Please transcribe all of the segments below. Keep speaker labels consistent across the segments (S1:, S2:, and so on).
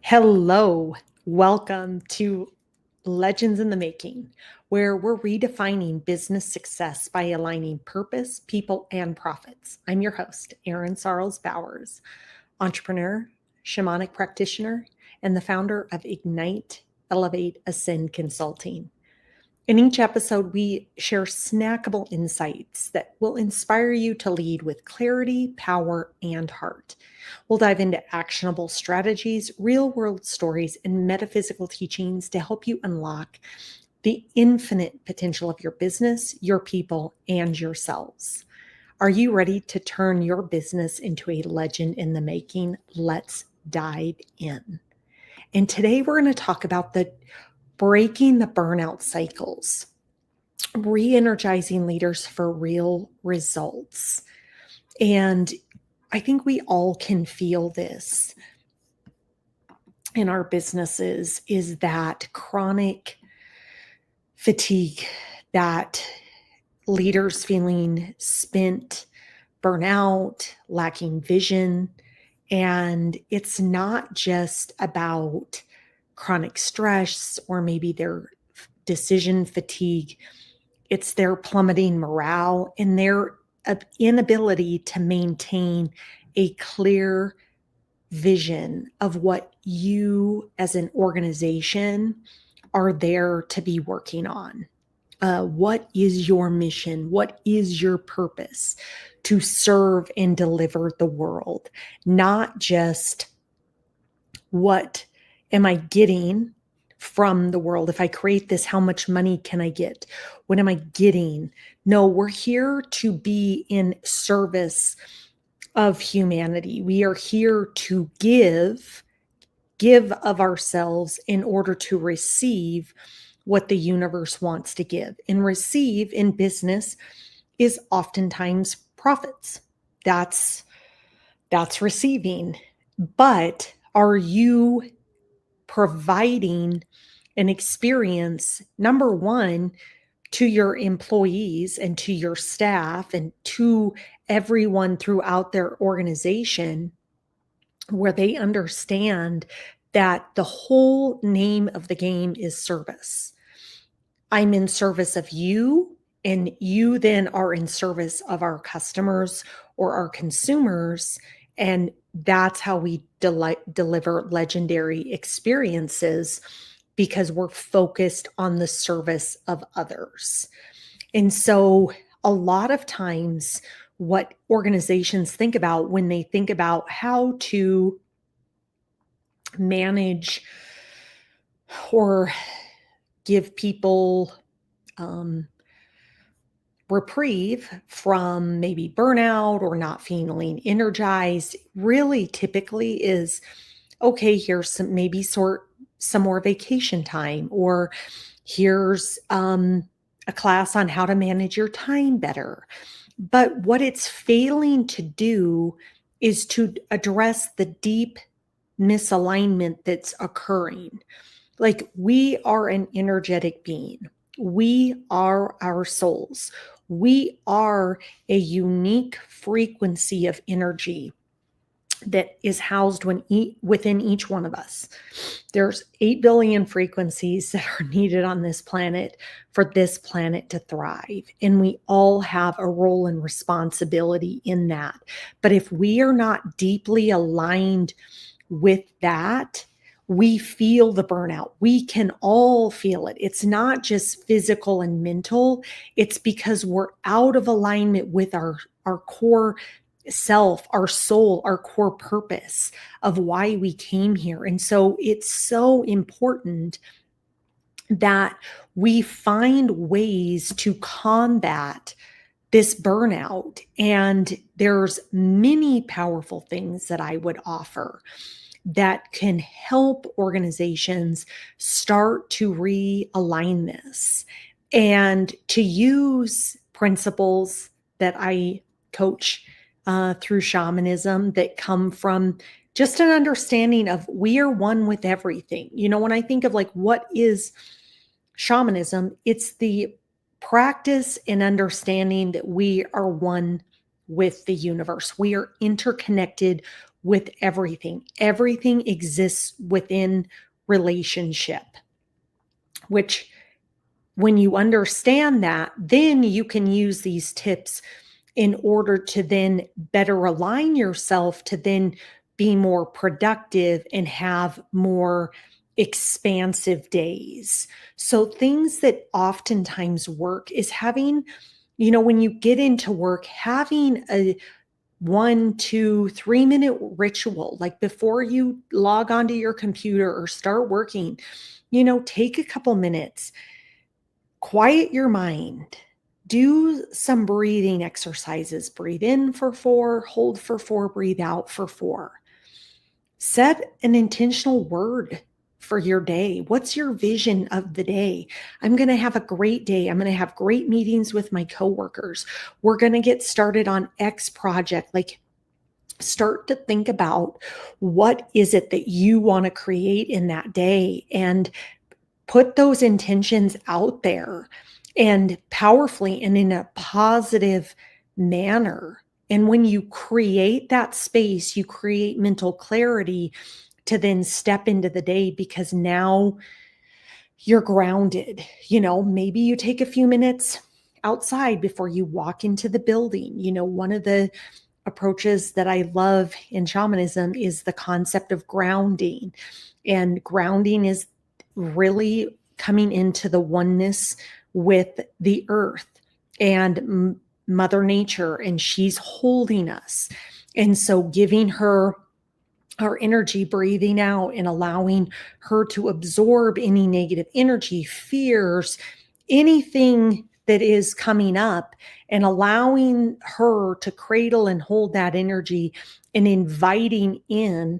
S1: Hello, welcome to Legends in the Making, where we're redefining business success by aligning purpose, people, and profits. I'm your host, Erin Sarles Bowers, entrepreneur, shamanic practitioner, and the founder of Ignite, Elevate, Ascend Consulting. In each episode, we share snackable insights that will inspire you to lead with clarity, power, and heart. We'll dive into actionable strategies, real world stories, and metaphysical teachings to help you unlock the infinite potential of your business, your people, and yourselves. Are you ready to turn your business into a legend in the making? Let's dive in. And today we're going to talk about the breaking the burnout cycles, re-energizing leaders for real results. And I think we all can feel this in our businesses, is that chronic fatigue, that leaders feeling spent, burnout, lacking vision. And it's not just about chronic stress or maybe their decision fatigue. It's their plummeting morale and their inability to maintain a clear vision of what you as an organization are there to be working on. What is your mission? What is your purpose? To serve and deliver the world, not just what am I getting from the world? If I create this, how much money can I get? What am I getting? No, we're here to be in service of humanity. We are here to give of ourselves in order to receive what the universe wants to give. And receive in business is oftentimes profits. That's receiving. But are you providing an experience, number one, to your employees and to your staff and to everyone throughout their organization, where they understand that the whole name of the game is service? I'm in service of you, and you then are in service of our customers or our consumers. And that's how we deliver legendary experiences, because we're focused on the service of others. And so a lot of times what organizations think about when they think about how to manage or give people reprieve from maybe burnout or not feeling energized really typically is, okay, here's some more vacation time, or here's a class on how to manage your time better. But what it's failing to do is to address the deep misalignment that's occurring. Like, we are an energetic being. We are our souls. We are a unique frequency of energy that is housed within each one of us. There's 8 billion frequencies that are needed on this planet for this planet to thrive. And we all have a role and responsibility in that. But if we are not deeply aligned with that, we feel the burnout. We can all feel it. It's not just physical and mental. It's because we're out of alignment with our core self, our soul, our core purpose of why we came here. And so it's so important that we find ways to combat this burnout. And there's many powerful things that I would offer that can help organizations start to realign this and to use principles that I coach through shamanism that come from just an understanding of we are one with everything. You know, when I think of like, what is shamanism? It's the practice and understanding that we are one with the universe. We are interconnected with everything. Everything exists within relationship, which when you understand that, then you can use these tips in order to then better align yourself to then be more productive and have more expansive days. So things that oftentimes work is having, when you get into work, having a 1, 2, 3 minute ritual, like before you log onto your computer or start working, take a couple minutes, quiet your mind, do some breathing exercises. Breathe in for 4, hold for 4, breathe out for 4. Set an intentional word for your day. What's your vision of the day? I'm going to have a great day. I'm going to have great meetings with my coworkers. We're going to get started on X project. Like, start to think about what is it that you want to create in that day, and put those intentions out there and powerfully and in a positive manner. And when you create that space, you create mental clarity to then step into the day, because now you're grounded. Maybe you take a few minutes outside before you walk into the building. One of the approaches that I love in shamanism is the concept of grounding. And grounding is really coming into the oneness with the earth and Mother Nature, and she's holding us. And so giving her our energy, breathing out and allowing her to absorb any negative energy, fears, anything that is coming up, and allowing her to cradle and hold that energy and inviting in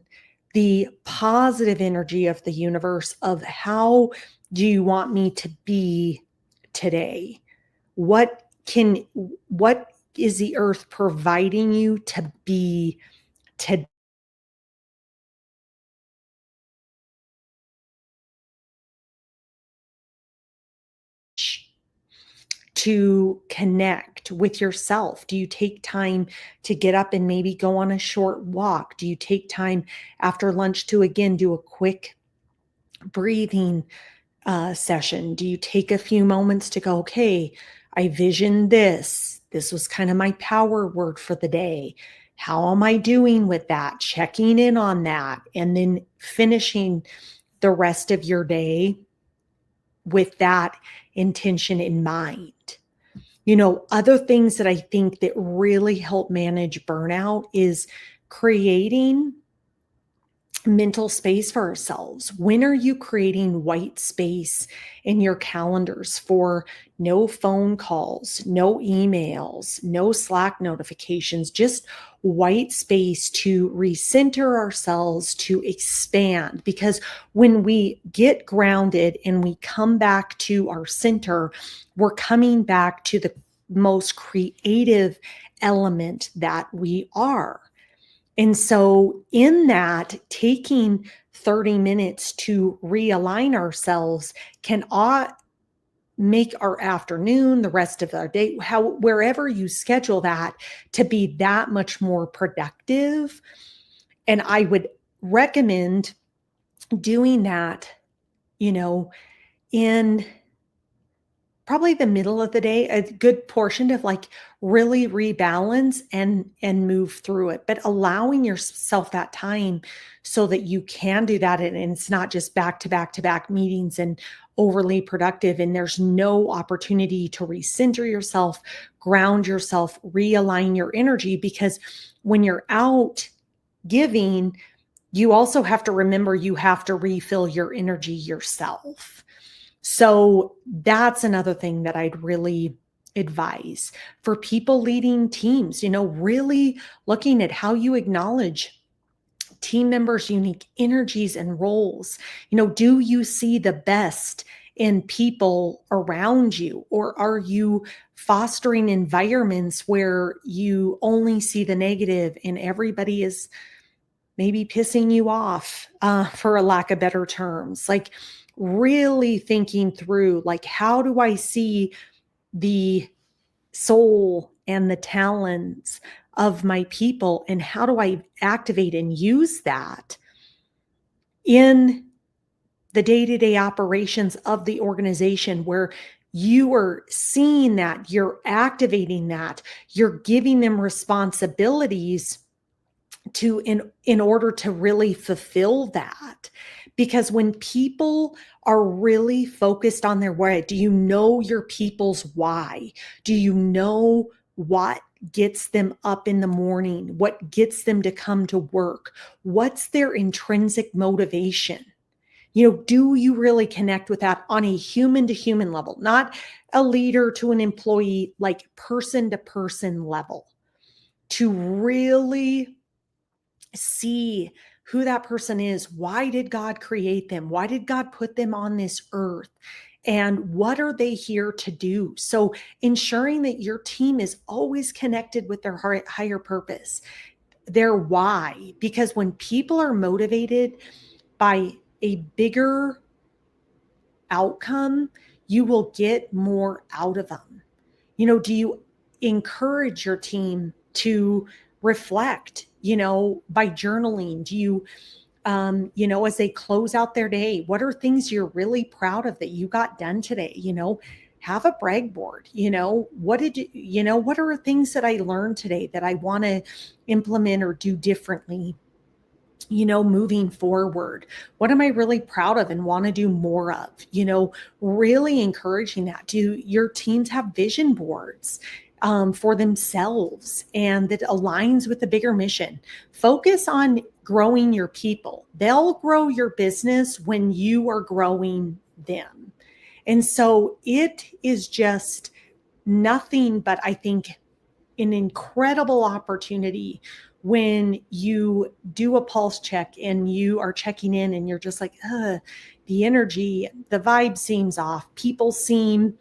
S1: the positive energy of the universe of, how do you want me to be today? What is the earth providing you to be today? To connect with yourself? Do you take time to get up and maybe go on a short walk? Do you take time after lunch to again do a quick breathing session? Do you take a few moments to go, okay, I visioned this. This was kind of my power word for the day. How am I doing with that? Checking in on that, and then finishing the rest of your day with that intention in mind. Other things that I think that really help manage burnout is creating mental space for ourselves. When are you creating white space in your calendars for no phone calls, no emails, no Slack notifications, just white space to recenter ourselves, to expand? Because when we get grounded and we come back to our center, we're coming back to the most creative element that we are. And so in that, taking 30 minutes to realign ourselves can make our afternoon, the rest of our day, wherever you schedule that, to be that much more productive. And I would recommend doing that, in probably the middle of the day, a good portion of like really rebalance and move through it, but allowing yourself that time so that you can do that. And it's not just back to back to back meetings and overly productive. And there's no opportunity to recenter yourself, ground yourself, realign your energy, because when you're out giving, you also have to remember you have to refill your energy yourself. So that's another thing that I'd really advise for people leading teams, really looking at how you acknowledge team members' unique energies and roles. Do you see the best in people around you, or are you fostering environments where you only see the negative and everybody is maybe pissing you off, for a lack of better terms? Like, really thinking through, like, how do I see the soul and the talents of my people, and how do I activate and use that in the day-to-day operations of the organization, where you are seeing that, you're activating that, you're giving them responsibilities to in order to really fulfill that. Because when people are really focused on their why, do you know your people's why? Do you know what gets them up in the morning? What gets them to come to work? What's their intrinsic motivation? Do you really connect with that on a human to human level, not a leader to an employee, like person to person level, to really see who that person is? Why did God create them? Why did God put them on this earth? And what are they here to do? So ensuring that your team is always connected with their higher purpose, their why, because when people are motivated by a bigger outcome, you will get more out of them. Do you encourage your team to reflect, by journaling? Do you, as they close out their day, what are things you're really proud of that you got done today? Have a brag board. What are things that I learned today that I want to implement or do differently? Moving forward, what am I really proud of and want to do more of? Really encouraging that. Do your teams have vision boards for themselves and that aligns with the bigger mission? Focus on growing your people. They'll grow your business when you are growing them. And so it is just nothing but, I think, an incredible opportunity when you do a pulse check and you are checking in and you're just like, the energy, the vibe seems off. People seem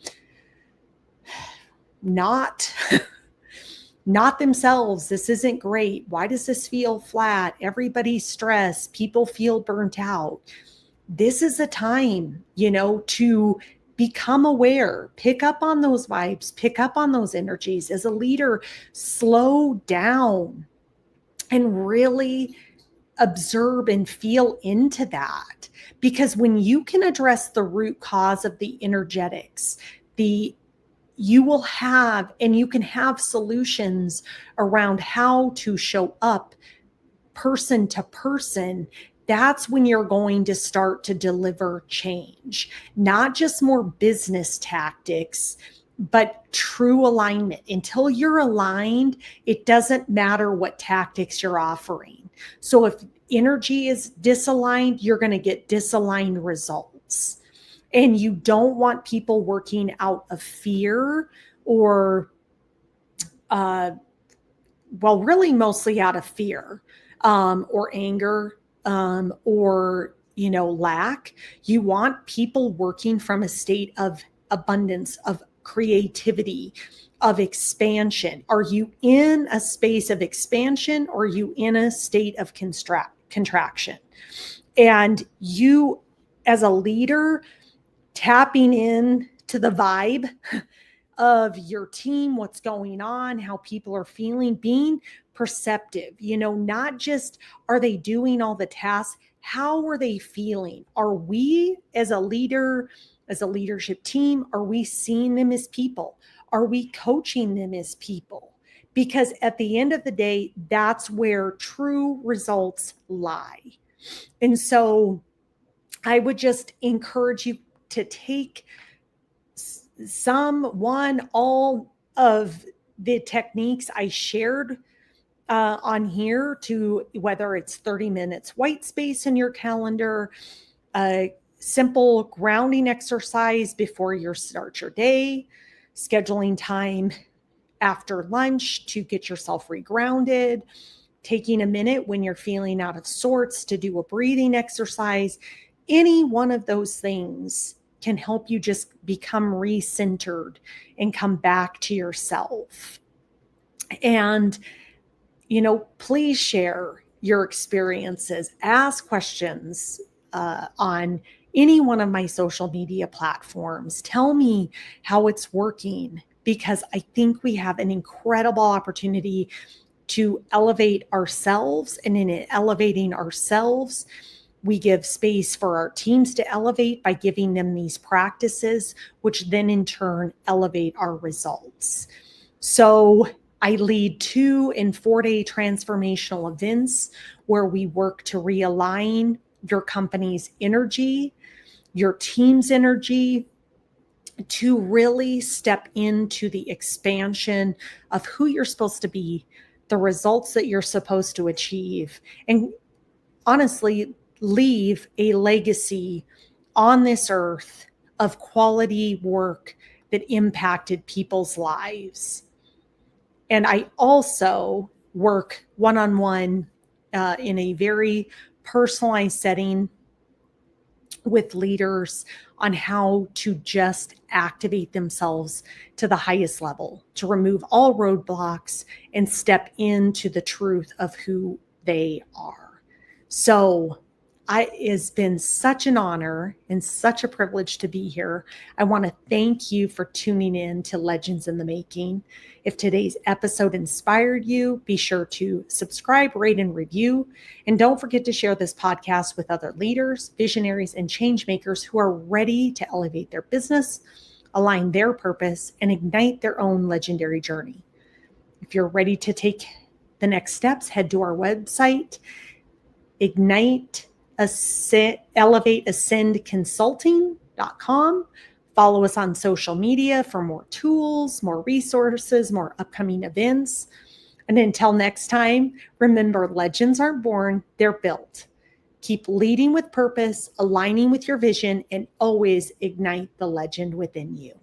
S1: not themselves. This isn't great. Why does this feel flat? Everybody's stressed. People feel burnt out. This is a time, to become aware, pick up on those vibes, pick up on those energies. As a leader, slow down and really observe and feel into that. Because when you can address the root cause of the energetics, you will have, and you can have solutions around how to show up person to person. That's when you're going to start to deliver change, not just more business tactics, but true alignment. Until you're aligned, it doesn't matter what tactics you're offering. So if energy is disaligned, you're going to get disaligned results. And you don't want people working out of fear or, really mostly out of fear or anger or, lack. You want people working from a state of abundance, of creativity, of expansion. Are you in a space of expansion or are you in a state of contraction? And you, as a leader, tapping in to the vibe of your team, what's going on, how people are feeling, being perceptive, not just are they doing all the tasks, how are they feeling? Are we as a leader, as a leadership team, are we seeing them as people? Are we coaching them as people? Because at the end of the day, that's where true results lie. And so I would just encourage you to take all of the techniques I shared on here, to whether it's 30 minutes white space in your calendar, a simple grounding exercise before you start your day, scheduling time after lunch to get yourself regrounded, taking a minute when you're feeling out of sorts to do a breathing exercise. Any one of those things can help you just become recentered and come back to yourself. And, please share your experiences, ask questions on any one of my social media platforms. Tell me how it's working, because I think we have an incredible opportunity to elevate ourselves. And in elevating ourselves, we give space for our teams to elevate by giving them these practices, which then in turn elevate our results. So I lead 2 and 4-day transformational events where we work to realign your company's energy, your team's energy, to really step into the expansion of who you're supposed to be, the results that you're supposed to achieve, and honestly, leave a legacy on this earth of quality work that impacted people's lives. And I also work one-on-one in a very personalized setting with leaders on how to just activate themselves to the highest level, to remove all roadblocks and step into the truth of who they are. So it has been such an honor and such a privilege to be here. I want to thank you for tuning in to Legends in the Making. If today's episode inspired you, be sure to subscribe, rate, and review. And don't forget to share this podcast with other leaders, visionaries, and change makers who are ready to elevate their business, align their purpose, and ignite their own legendary journey. If you're ready to take the next steps, head to our website, elevateascendconsulting.com. Follow us on social media for more tools, more resources, more upcoming events. And until next time, remember, legends aren't born, they're built. Keep leading with purpose, aligning with your vision, and always ignite the legend within you.